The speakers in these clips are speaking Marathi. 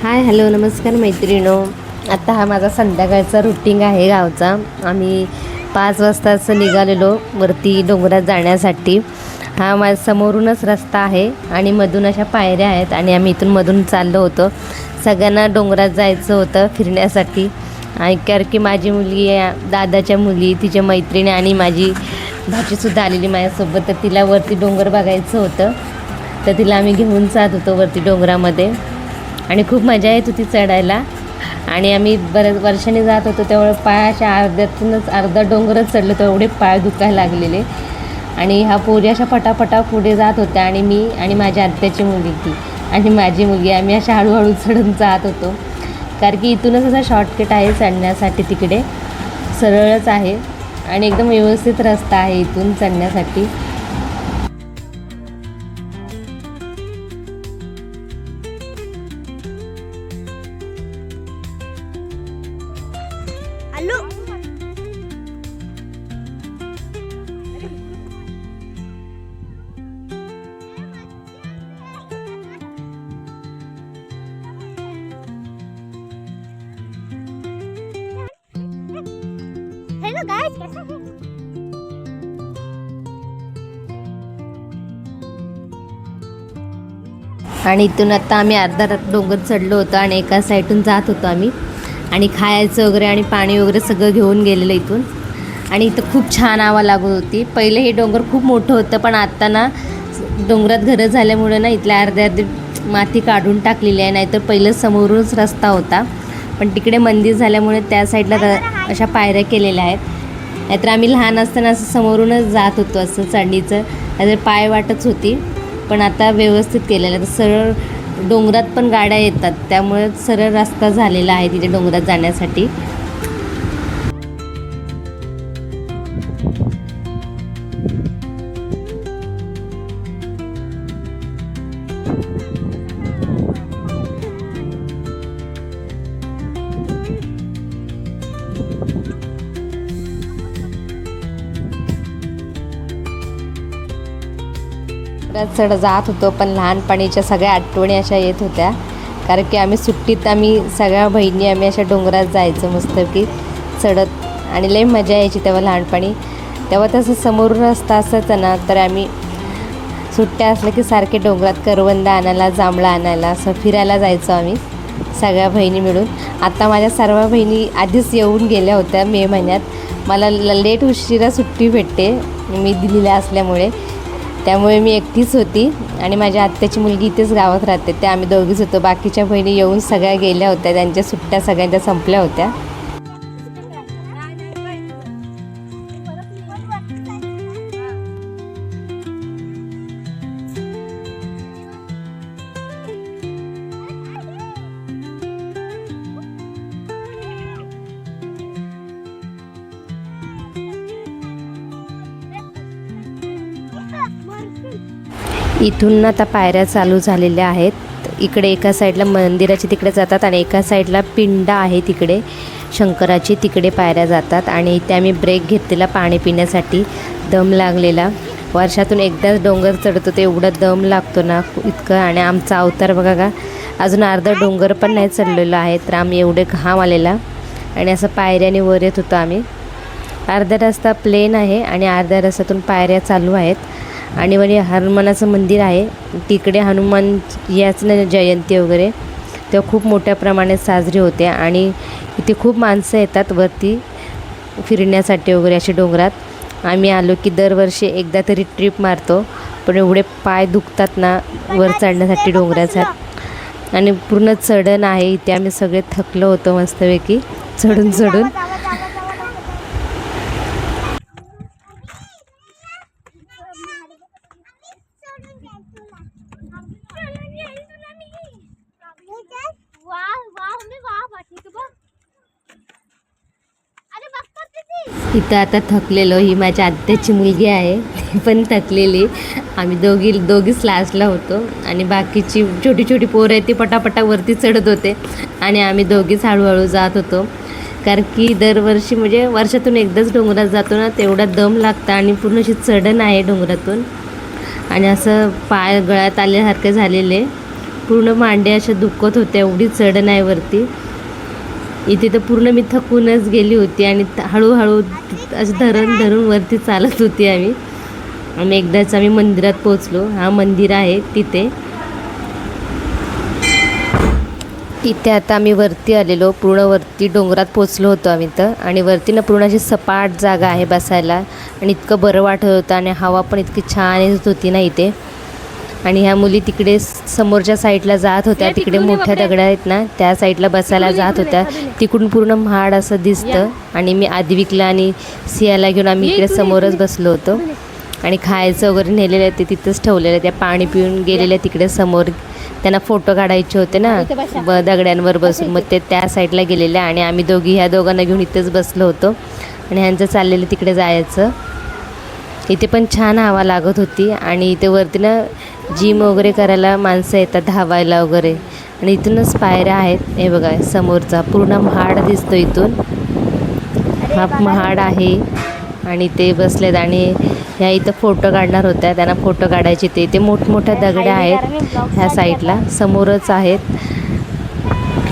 हाय हॅलो नमस्कार मैत्रिणो. आता हा माझा संध्याकाळचा रुटीन आहे गावचा. आम्ही 5 वाजता असं निघालेलो वरती डोंगरात जाण्यासाठी. हा माझ्या समोरूनच रस्ता आहे आणि मधून अशा पायऱ्या आहेत आणि आम्ही इथून मधून चाललो होतो. सगळ्यांना डोंगरात जायचं होतं फिरण्यासाठी. आणि कारण की माझी मुलगी, दादाच्या मुली, तिच्या मैत्रिणी आणि माझी भाचीसुद्धा आलेली माझ्यासोबत, तर तिला वरती डोंगर बघायचं होतं. तर तिला आम्ही घेऊन जात होतो वरती डोंगरामध्ये आणि खूप मजा येत होती चढायला. आणि आम्ही बऱ्याच वर्षांनी जात होतो त्यामुळे पायाच्या अर्ध्यातूनच अर्धा डोंगरच चढलो तर एवढे पाय दुखायला लागलेले. आणि ह्या पोरी अशा पटापटा पुढे जात होत्या आणि मी आणि माझ्या आत्याची मुलगी आणि माझी मुलगी आम्ही अशा हळूहळू चढून जात होतो. कारण की इथूनच असा शॉर्टकट आहे चढण्यासाठी, तिकडे सरळच आहे आणि एकदम व्यवस्थित रस्ता आहे इथून चढण्यासाठी. हेलो गाइस, कैसे हैं? आणि इथून आता आम्ही अर्धा डोंगर चढलो होतो आणि एका साईडून जात होतो आम्ही. आणि खायचं वगैरे आणि पाणी वगैरे सगळं घेऊन गेलेलं इथून. आणि इथं खूप छान हवा लागत होती. पहिले हे डोंगर खूप मोठं होतं, पण आता ना डोंगरात घरं झाल्यामुळे ना इथल्या अर्धी माती काढून टाकलेली आहे. नाहीतर पहिलं समोरूनच रस्ता होता, पण तिकडे मंदिर झाल्यामुळे त्या साईडला अशा पायऱ्या केलेल्या आहेत. नाहीतर आम्ही लहान असताना असं समोरूनच जात होतो असं चढणीचं, नाहीतर पाय वाटच होती. पण आता व्यवस्थित केलेलं आहे. तर सरळ डोंगरात पण गाड्या येतात, त्यामुळे सरळ रस्ता झालेला आहे तिथे डोंगरात जाण्यासाठी. चढ जात होतो, पण लहानपणीच्या सगळ्या आठवणी अशा येत होत्या. कारण की आम्ही सुट्टीत सगळ्या बहिणी अशा डोंगरात जायचो मस्तपैकी चढत. आणि लई मजा यायची तेव्हा लहानपणी. तेव्हा तसं समोरून रस्ता असायचं ना, तर आम्ही सुट्ट्या असल्या की सारखे डोंगरात करवंद आणायला, जांभळं आणायला असं फिरायला जायचो आम्ही सगळ्या बहिणी मिळून. आता माझ्या सर्व बहिणी आधीच येऊन गेल्या होत्या मे महिन्यात. मला लेट उशिरा सुट्टी भेटते मी दिलेल्या असल्यामुळे, त्यामुळे मी एकटीच होती. आणि माझ्या आत्याची मुलगी इथेच गावात राहते, त्या आम्ही दोघीच होतो. बाकीच्या बहिणी येऊन सगळ्या गेल्या होत्या, त्यांच्या सुट्ट्या सगळ्यांच्या संपल्या होत्या. इथून आता पायऱ्या चालू झालेल्या आहेत. इकडे एका साईडला मंदिराची तिकडे जातात आणि एका साईडला पिंड आहे तिकडे शंकराची, तिकडे पायऱ्या जातात. आणि इथे आम्ही ब्रेक घेतलेला पाणी पिण्यासाठी. दम लागलेला, वर्षातून एकदाच डोंगर चढतो ते एवढा दम लागतो ना इतकं. आणि आमचा अवतार बघा का, अजून अर्धा डोंगर पण नाही चढलेलो आहे, तर आम्ही एवढे घाम आलेला. आणि असं पायऱ्याने वर येत होतो आम्ही. अर्धा रस्ता प्लेन आहे आणि अर्ध्या रस्त्यातून पायऱ्या चालू आहेत. आणि वरी हनुमानाचं मंदिर आहे, तिकडे हनुमान याच जयंती वगैरे तेव्हा खूप मोठ्या प्रमाणात साजरी होते. आणि इथे खूप माणसं येतात वरती फिरण्यासाठी वगैरे असे डोंगरात. आम्ही आलो की दरवर्षी एकदा तरी ट्रिप मारतो, पण एवढे पाय दुखतात ना वर चढण्यासाठी डोंगराचा. आणि पूर्ण चढण आहे इथे, आम्ही सगळे थकलो होतो मस्तपैकी चढून चढून. इथं आता थकलेलो, ही माझ्या आत्याची मुलगी आहे, ती पण थकलेली. आम्ही दोघीच लास्टला होतो आणि बाकीची छोटी छोटी पोरं आहेत ती पटापटा वरती चढत होते आणि आम्ही दोघीच हळूहळू जात होतो. कारण की दरवर्षी म्हणजे वर्षातून एकदाच डोंगरात जातो ना, तेवढा दम लागतं आणि पूर्ण अशी चढण आहे डोंगरातून आणि असं पाय गळ्यात आल्यासारखे झालेले. पूर्ण मांड्या अशा दुखत होत्या, एवढी चढण आहे वरती. इथे तर पूर्ण मी थकूनच गेली होती आणि हळूहळू असं धरून वरती चालत होती आम्ही एकदाच आम्ही मंदिरात पोचलो. हा मंदिर आहे तिथे. इथे आता आम्ही वरती आलेलो, पूर्ण वरती डोंगरात पोचलो होतो आम्ही तर. आणि वरती ना पूर्ण अशी सपाट जागा आहे बसायला आणि इतकं बरं वाटत होतं आणि हवा पण इतकी छान येत होती ना इथे. आणि ह्या मुली तिकडे समोरच्या साईडला जात होत्या, तिकडे मोठ्या दगड आहेत ना त्या साईडला बसायला जात होत्या. तिकडून पूर्ण महाड असं दिसतं. आणि मी आद्विकला आणि सियाला घेऊन आम्ही इकडे समोरच बसलो होतो. आणि खायचं वगैरे नेलेलं ते तिथंच ठेवलेलं. त्या पाणी पिऊन गेलेल्या तिकडे समोर. त्यांना फोटो काढायचे होते ना दगड्यांवर बसून, मग ते त्या साईडला गेलेल्या आणि आम्ही ह्या दोघांना घेऊन इथेच बसलो होतो. आणि ह्यांचं चाललेलं तिकडे जायचं. इथे पण छान हवा लागत होती. आणि इथे वरती ना जिम वगैरे करायला माणसं येतात, धावायला वगैरे. आणि इथूनच पायऱ्या आहेत. हे बघा समोरचा पूर्ण महाड दिसतो इथून. हा महाड आहे आणि ते बसलेत आणि ह्या इथं फोटो काढणार होत्या. त्यांना फोटो काढायचे ते मोठमोठ्या दगड्या आहेत ह्या साईडला समोरच आहेत.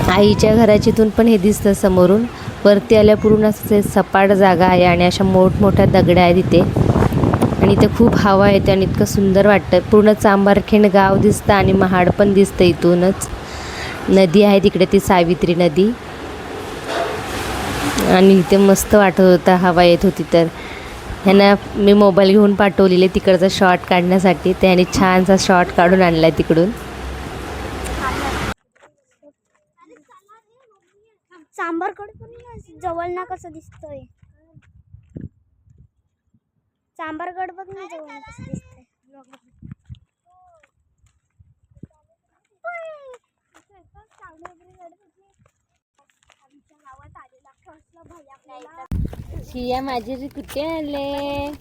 आईच्या घराच्या इथून पण हे दिसतं समोरून. वरती आल्या पूर्ण असं सपाट जागा आहे आणि अशा मोठमोठ्या दगड्या आहेत इथे. आणि इथे खूप हवा येते आणि इतकं सुंदर वाटतं. पूर्ण चांबारखेड गाव दिसतं आणि महाड पण दिसतं इथूनच. नदी आहे तिकडे, ती सावित्री नदी. आणि इथे मस्त वाटत होतं, हवा येत होती. तर ह्यांना मी मोबाईल घेऊन पाठवलेले तिकडचा शॉट काढण्यासाठी. त्याने छानसा शॉट काढून आणला तिकडून. चांबरगड पण जवळ ना कसं दिसतोय. चांबरगड बघ ना जवळ ना कसं दिसतंय. सिया माझी कुठे आले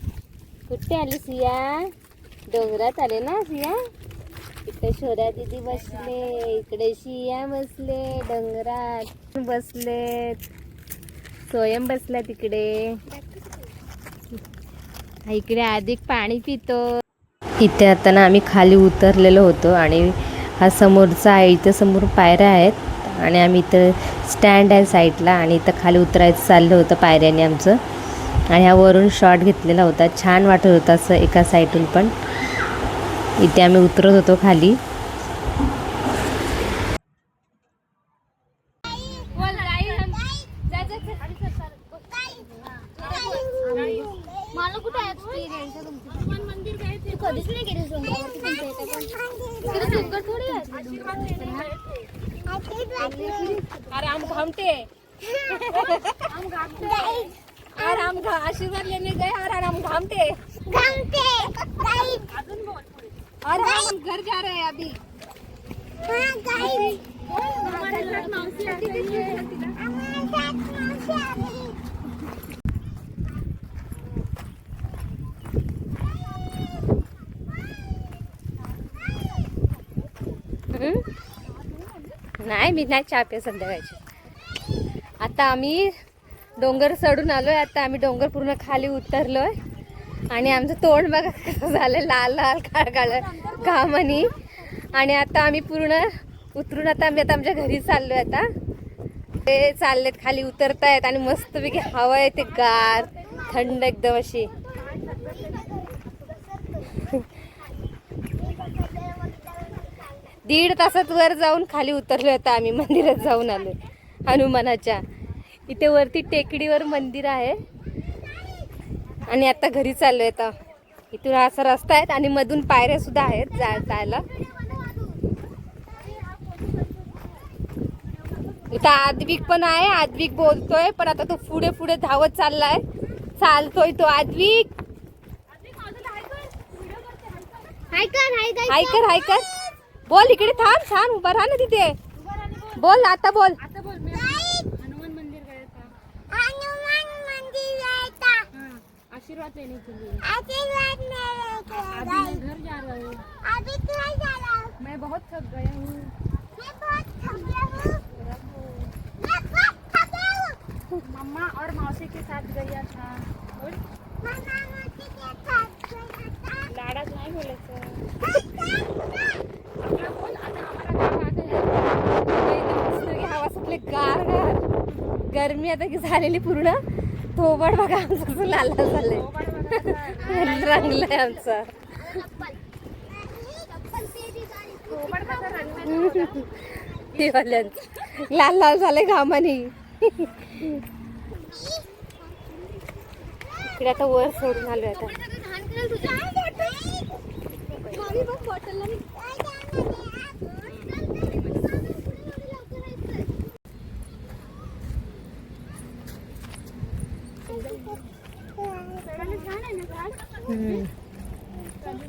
सिया? डोंगरात आले ना सिया? इकडे शोरा दीदी बसले, इकडे सिया बसले, डोंगरात बसले, स्वयं बसला तिकडे. इकडे अधिक पाणी पितो. इथे आता ना आम्ही खाली उतरलेलो होतो आणि हा समोरचा आहे. इथं समोर पायऱ्या आहेत आणि आम्ही इथं स्टँड आहे साईडला आणि इथं खाली उतरायचं चाललं होतं पायऱ्याने आमचं. आणि ह्यावरून शॉट घेतलेला होता. छान वाटत होतं असं एका साईडून पण. इथे आम्ही उतरत होतो खाली. मला कुठे एक्सपिरियन्स आहे तुमचा? हनुमान मंदिर काय ते कधीच नाही गेले सोमवारती तुमच्या इथे पण. तिथे सुंदर थोडी आहे. आराम घामते आराम आशीर्वाद लेने गए और आराम घामते और हम घर जा रहे हैं अभी. मौसी आती नाही मी नाही चहा पे संध्याकाळची. आता आम्ही डोंगर चढून आलोय. आता आम्ही डोंगर पूर्ण खाली उतरलोय आणि आमचं तोंड बघा कसं झालं, लाल लाल काळ काळ घामानी. आणि आता आम्ही पूर्ण उतरून आता आमच्या घरी चाललोय. आता ते चाललेत खाली उतरतायत आणि मस्तपैकी हवा येते गार थंड एकदम अशी. दीड तासात वर जाऊन खाली उतरलो. आता आम्ही मंदिरात जाऊन आलो हनुमानाच्या. इथे वरती टेकडीवर मंदिर आहे आणि आता घरी चाललोय. आता इथून असा रस्ता आहे आणि मधून पायऱ्या सुद्धा आहेत जायला. इथं आद्विक पण आहे. आद्विक बोलतोय पण आता तो पुढे पुढे धावत चाललाय. चालतोय तो आद्विक. हाय कर बोल. इकडे थांब, छान उभा राहा ना तिथे. बोल आता बोल. हनुमान मंदिर गए था. आशीर्वाद लेने के लिए. अभी मैं घर जा रहा हूँ. मैं बहुत थक गया हूँ. मम्मा और मौसी के साथ गया था. लाडाच नाही बोलायचं. बोल आता आम्हाला गरमी आता की झालेली पूर्ण. थोबड बघा आमचं कसं लाल लाल झालंय. रंगलंय आमचं. दिवाल्यांचं लाल लाल झालंय घामानी. इकडे आता वर सोडून आलोय आता.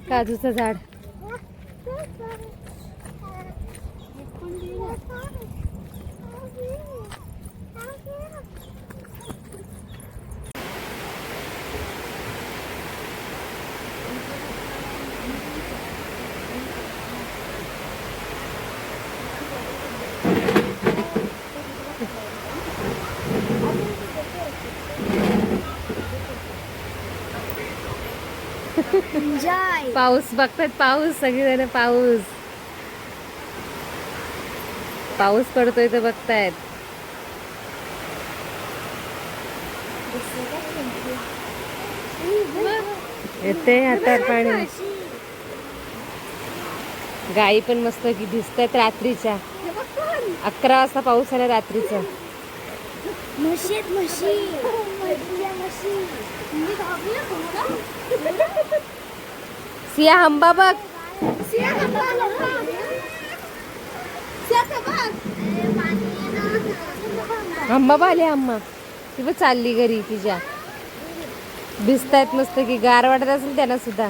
काजूचं झाड. पाऊस बघतात. पाऊस सगळीजण पाऊस पाऊस पडतोय तर बघतायत. येते हातात पाणी. गाई पण मस्त की दिसतात रात्रीच्या. 11 वाजता पाऊस आला रात्रीचा. सिया हंबा बघ. हंबा आली. हंबा ती पण चालली घरी तिच्या. भिजतायत मस्त की. गार वाटत असेल त्यांना सुद्धा.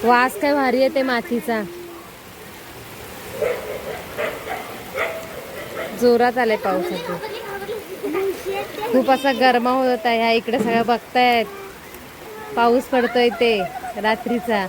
वास काय भारी येते मातीचा. जोरात आलाय पावसाचं. खूप असा गरमा होत आहे. ह्या इकडे सगळं बघतायत. पाऊस पडतोय ते रात्रीचा.